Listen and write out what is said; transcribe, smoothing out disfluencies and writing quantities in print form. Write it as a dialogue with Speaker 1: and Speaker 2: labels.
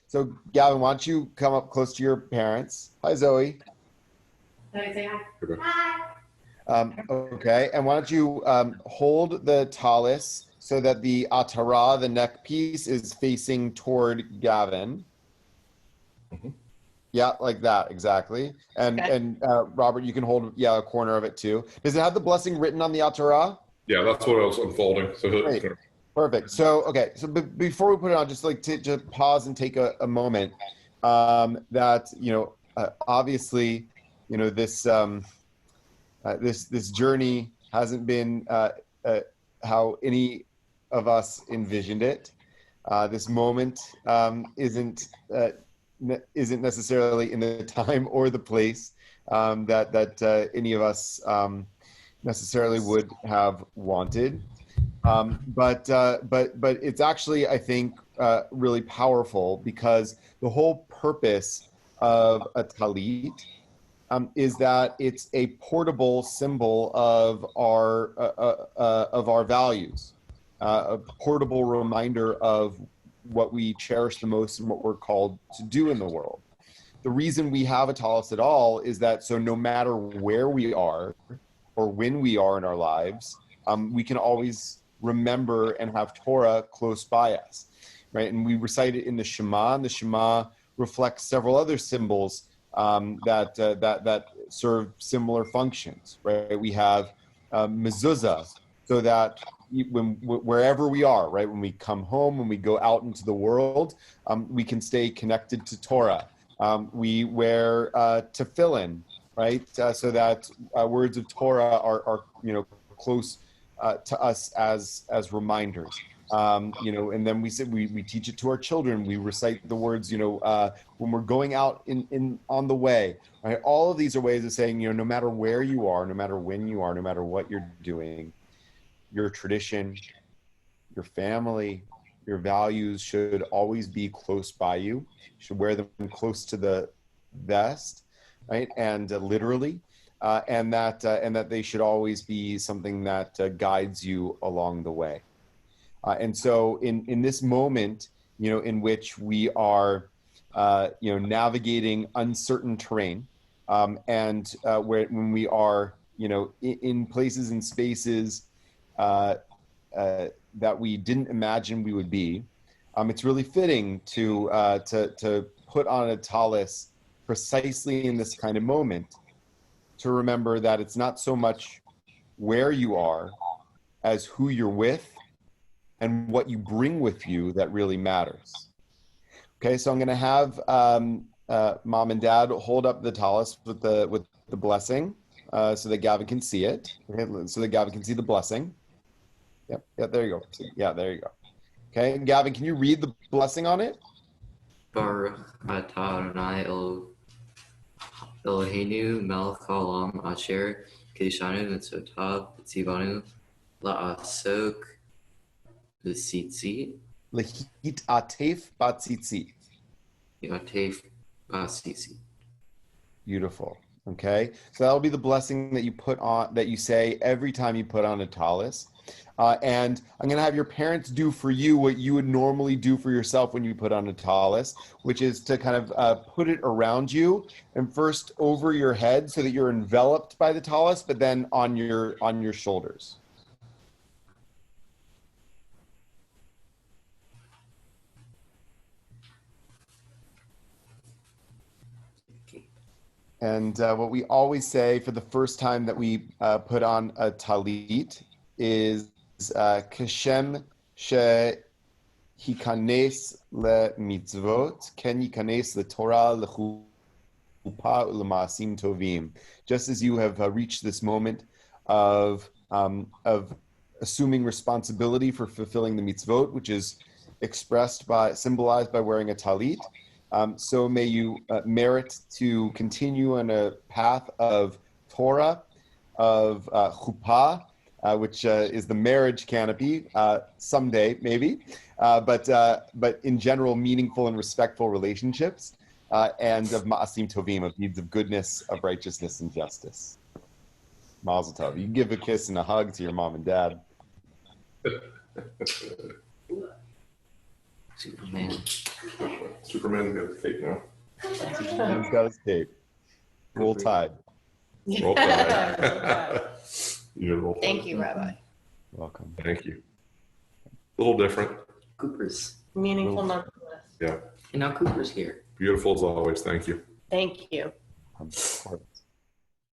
Speaker 1: So Gavin, why don't you come up close to your parents? Hi, Zoe.
Speaker 2: Zoe, say hi.
Speaker 3: Okay.
Speaker 2: Hi.
Speaker 1: Okay, and why don't you hold the talus so that the atara, the neck piece, is facing toward Gavin.
Speaker 3: Mhm.
Speaker 1: Yeah, like that, exactly. And
Speaker 2: Okay.
Speaker 1: and Robert, you can hold a corner of it too. Does it have the blessing written on the atara?
Speaker 3: Yeah, that's what I was unfolding. So
Speaker 1: Great. Perfect. So, okay. So before we put it on, just like to just pause and take a moment. That obviously, this this journey hasn't been how any of us envisioned it. This moment isn't necessarily in the time or the place that any of us necessarily would have wanted. But it's actually, I think, really powerful because the whole purpose of a talit is that it's a portable symbol of our values, a portable reminder of what we cherish the most and what we're called to do in the world. The reason we have a talis at all is that so no matter where we are or when we are in our lives, we can always remember and have Torah close by us, right? And we recite it in the Shema, and the Shema reflects several other symbols that serve similar functions, right? We have mezuzah, so that wherever we are, right, when we come home, when we go out into the world, we can stay connected to Torah. We wear tefillin, right, so that words of Torah are close to us as reminders. And then we teach it to our children. We recite the words, when we're going out in on the way, right? All of these are ways of saying, no matter where you are, no matter when you are, no matter what you're doing, your tradition, your family, your values should always be close by you. You should wear them close to the vest, right? And literally, and that they should always be something that guides you along the way. And so in this moment, in which we are, navigating uncertain terrain, and when we are, in places and spaces that we didn't imagine we would be, it's really fitting to put on a tallis precisely in this kind of moment, to remember that it's not so much where you are as who you're with and what you bring with you that really matters. Okay, so I'm going to have mom and dad hold up the tallis with the blessing, so that Gavin can see it. Okay, so that Gavin can see the blessing. Yep, there you go. Yeah, there you go. Okay, and Gavin, can you read the blessing on it?
Speaker 4: Baruch atah Adonai Eloheinu melech haolam asher kiddushanu mitzvotav v'tzivanu la'asok b'tzitzit
Speaker 1: Lehit atef batzitzit.
Speaker 4: yatef b'tzitzit.
Speaker 1: Beautiful. Okay, so that'll be the blessing that you put on, that you say every time you put on a tallis. And I'm going to have your parents do for you what you would normally do for yourself when you put on a tallis, which is to kind of put it around you and first over your head so that you're enveloped by the tallis, but then on your shoulders. And what we always say for the first time that we put on a talit is Kashem she hikanes le mitzvot ken hikanes le Torah lechupa u'lemaasim tovim. Just as you have reached this moment of assuming responsibility for fulfilling the mitzvot, which is symbolized by wearing a talit, so may you merit to continue on a path of Torah, of chuppah, which is the marriage canopy, someday maybe, but in general, meaningful and respectful relationships, and of ma'asim tovim, of deeds of goodness, of righteousness and justice. Mazel tov. You can give a kiss and a hug to your mom and dad.
Speaker 4: Superman.
Speaker 3: Superman's got his cape now.
Speaker 1: He's got his cape. Roll Tide.
Speaker 3: Roll Tide. You roll Tide.
Speaker 5: Thank you, Rabbi.
Speaker 1: Welcome.
Speaker 3: Thank you. A little different.
Speaker 4: Cooper's.
Speaker 5: Meaningful
Speaker 1: Well,
Speaker 5: nonetheless.
Speaker 3: Yeah.
Speaker 4: And now Cooper's here.
Speaker 3: Beautiful as always. Thank you.
Speaker 5: Thank you.
Speaker 1: Part